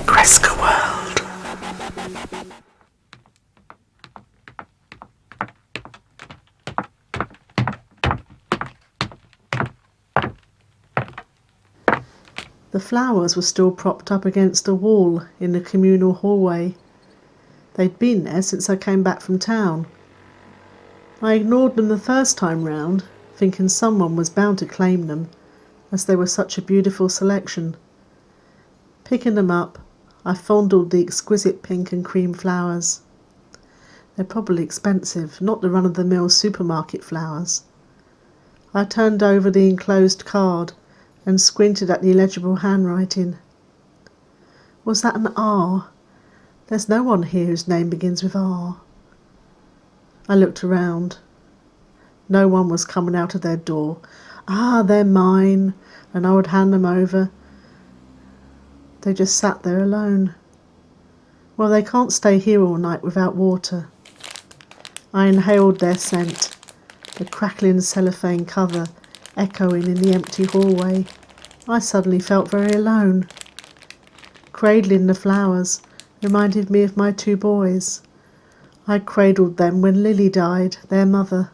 Kreska world. The flowers were still propped up against a wall in the communal hallway. They'd been there since I came back from town. I ignored them the first time round, thinking someone was bound to claim them, as they were such a beautiful selection. Picking them up, I fondled the exquisite pink and cream flowers. They're probably expensive, not the run-of-the-mill supermarket flowers. I turned over the enclosed card and squinted at the illegible handwriting. Was that an R? There's no one here whose name begins with R. I looked around. No one was coming out of their door. Ah, they're mine, and I would hand them over. They just sat there alone. Well, they can't stay here all night without water. I inhaled their scent, the crackling cellophane cover echoing in the empty hallway. I suddenly felt very alone. Cradling the flowers reminded me of my 2 boys. I cradled them when Lily died, their mother.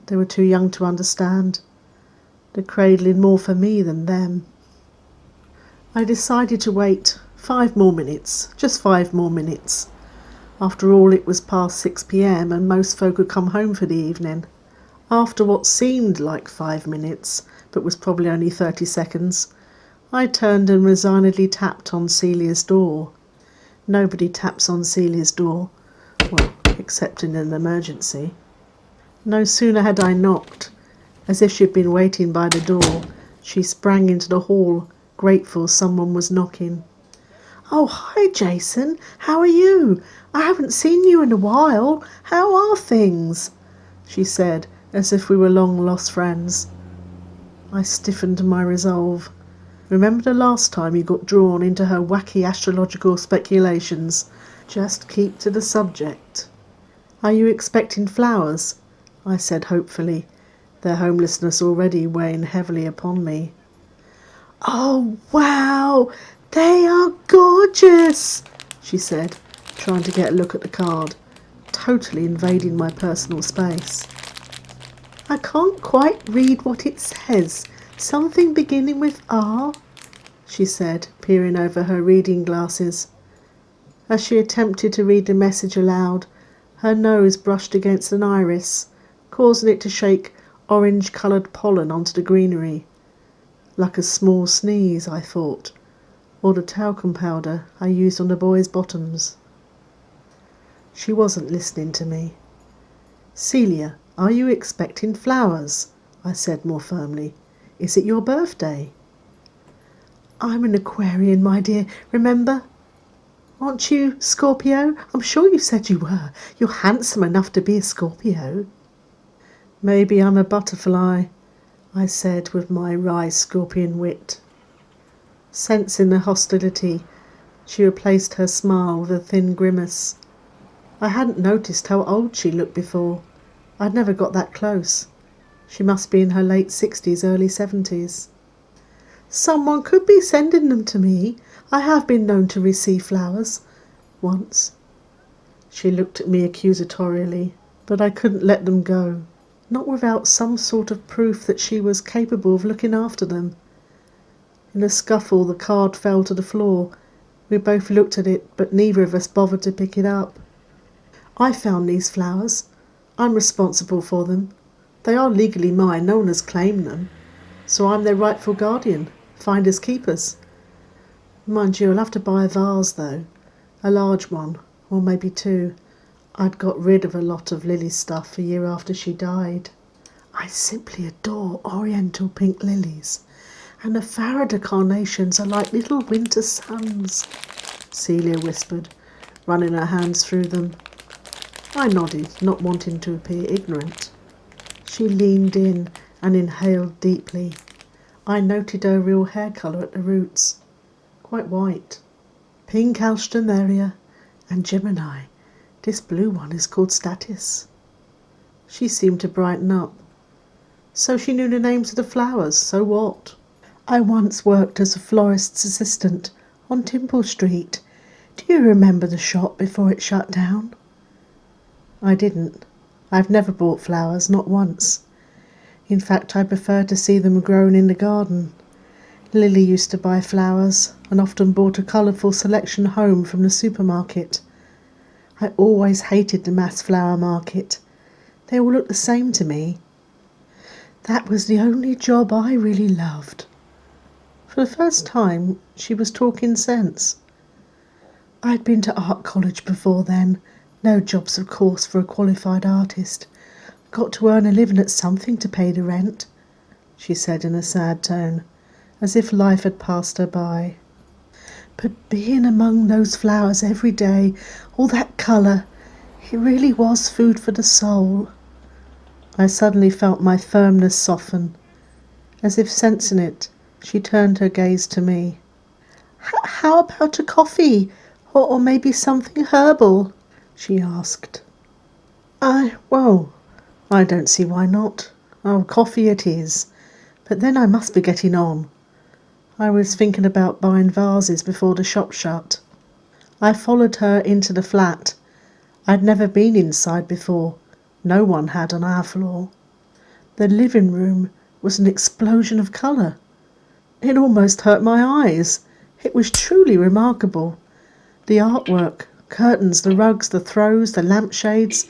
They were too young to understand, the cradling more for me than them. I decided to wait 5 more minutes, just 5 more minutes. After all, it was past 6 p.m. and most folk had come home for the evening. After what seemed like 5 minutes, but was probably only 30 seconds, I turned and resignedly tapped on Celia's door. Nobody taps on Celia's door, well, except in an emergency. No sooner had I knocked, as if she'd been waiting by the door, she sprang into the hall, grateful someone was knocking. "Oh, hi, Jason. How are you? I haven't seen you in a while. How are things?" she said, as if we were long-lost friends. I stiffened my resolve. Remember the last time you got drawn into her wacky astrological speculations? Just keep to the subject. "Are you expecting flowers?" I said hopefully, their homelessness already weighing heavily upon me. "Oh, wow! They are gorgeous!" she said, trying to get a look at the card, totally invading my personal space. "I can't quite read what it says. Something beginning with R?" she said, peering over her reading glasses. As she attempted to read the message aloud, her nose brushed against an iris, causing it to shake orange-coloured pollen onto the greenery. Like a small sneeze, I thought, or the talcum powder I used on the boys' bottoms. She wasn't listening to me. "Celia, are you expecting flowers?" I said more firmly. "Is it your birthday?" "I'm an Aquarian, my dear, remember? Aren't you Scorpio? I'm sure you said you were. You're handsome enough to be a Scorpio." "Maybe I'm a butterfly," I said with my wry scorpion wit. Sensing the hostility, she replaced her smile with a thin grimace. I hadn't noticed how old she looked before. I'd never got that close. She must be in her late 60s, early 70s. "Someone could be sending them to me. I have been known to receive flowers. Once." She looked at me accusatorially, but I couldn't let them go. Not without some sort of proof that she was capable of looking after them. In a scuffle, the card fell to the floor. We both looked at it, but neither of us bothered to pick it up. "I found these flowers. I'm responsible for them. They are legally mine, no one has claimed them. So I'm their rightful guardian, finders keepers. Mind you, I'll have to buy a vase, though. A large one, or maybe 2. I'd got rid of a lot of Lily's stuff a year after she died. I simply adore oriental pink lilies, and the Farada carnations are like little winter suns," Celia whispered, running her hands through them. I nodded, not wanting to appear ignorant. She leaned in and inhaled deeply. I noted her real hair colour at the roots. Quite white. "Pink Alstroemeria and Gemini. This blue one is called Status." She seemed to brighten up. So she knew the names of the flowers, so what? "I once worked as a florist's assistant On Temple Street. Do you remember the shop before it shut down?" I didn't. I've never bought flowers, not once. In fact, I prefer to see them grown in the garden. Lily used to buy flowers and often brought a colourful selection home from the supermarket. I always hated the mass flower market. They all looked the same to me. That was the only job I really loved. For the first time, she was talking sense. I'd been to art college before then. No jobs, of course, for a qualified artist. Got to earn a living at something to pay the rent, she said in a sad tone, as if life had passed her by. But being among those flowers every day, all that colour, it really was food for the soul. I suddenly felt my firmness soften. As if sensing it, she turned her gaze to me. How about a coffee? Or maybe something herbal? She asked. Well, I don't see why not. Oh, coffee it is. But then I must be getting on. I was thinking about buying vases before the shop shut. I followed her into the flat. I'd never been inside before. No one had on our floor. The living room was an explosion of colour. It almost hurt my eyes. It was truly remarkable. The artwork, curtains, the rugs, the throws, the lampshades.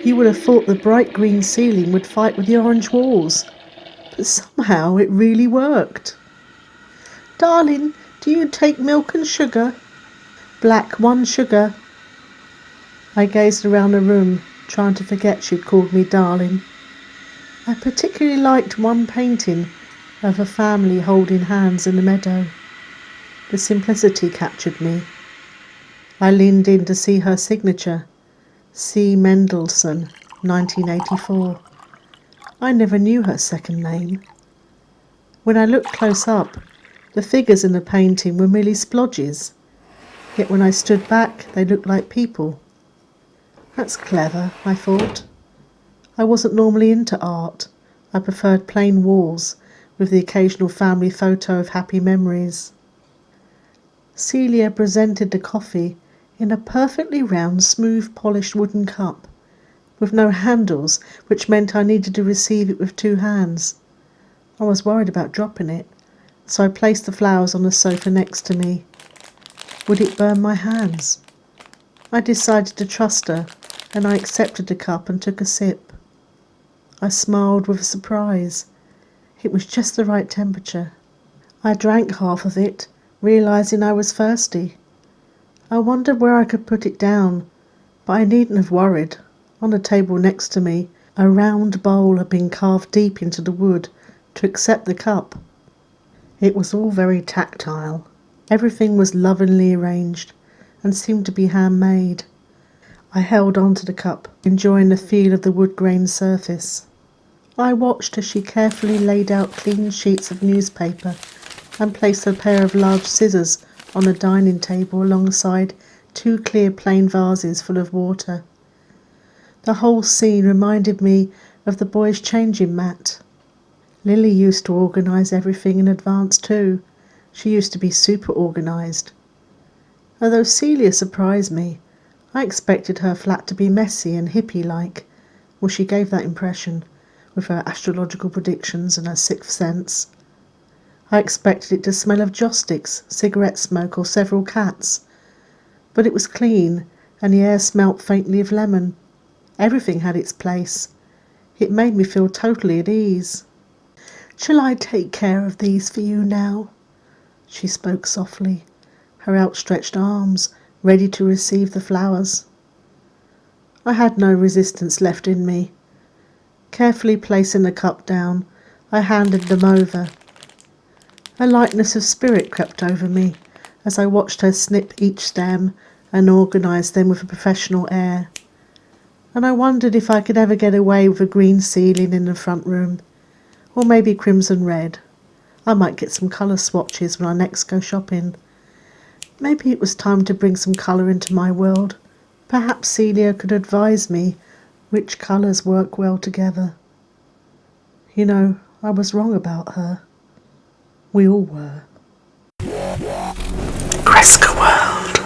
You would have thought the bright green ceiling would fight with the orange walls. But somehow it really worked. "Darling, do you take milk and sugar?" "Black, 1 sugar." I gazed around the room, trying to forget she'd called me darling. I particularly liked one painting of a family holding hands in the meadow. The simplicity captured me. I leaned in to see her signature, C. Mendelssohn, 1984. I never knew her second name. When I looked close up, the figures in the painting were merely splodges, yet when I stood back they looked like people. That's clever, I thought. I wasn't normally into art. I preferred plain walls, with the occasional family photo of happy memories. Celia presented the coffee in a perfectly round, smooth, polished wooden cup, with no handles, which meant I needed to receive it with 2 hands. I was worried about dropping it, so I placed the flowers on the sofa next to me. Would it burn my hands? I decided to trust her, and I accepted the cup and took a sip. I smiled with surprise. It was just the right temperature. I drank half of it, realising I was thirsty. I wondered where I could put it down, but I needn't have worried. On the table next to me, a round bowl had been carved deep into the wood to accept the cup. It was all very tactile. Everything was lovingly arranged and seemed to be handmade. I held on to the cup, enjoying the feel of the wood-grain surface. I watched as she carefully laid out clean sheets of newspaper and placed a pair of large scissors on the dining table alongside 2 clear plain vases full of water. The whole scene reminded me of the boys' changing mat. Lily used to organise everything in advance too. She used to be super organised. Although Celia surprised me, I expected her flat to be messy and hippie-like. Well, she gave that impression, with her astrological predictions and her 6th sense. I expected it to smell of joss sticks, cigarette smoke, or several cats. But it was clean, and the air smelt faintly of lemon. Everything had its place. It made me feel totally at ease. "Shall I take care of these for you now?" She spoke softly, her outstretched arms ready to receive the flowers. I had no resistance left in me. Carefully placing the cup down, I handed them over. A lightness of spirit crept over me as I watched her snip each stem and organise them with a professional air. And I wondered if I could ever get away with a green ceiling in the front room, or maybe crimson red. I might get some colour swatches when I next go shopping. Maybe it was time to bring some colour into my world. Perhaps Celia could advise me which colours work well together. You know, I was wrong about her. We all were. Kreska World.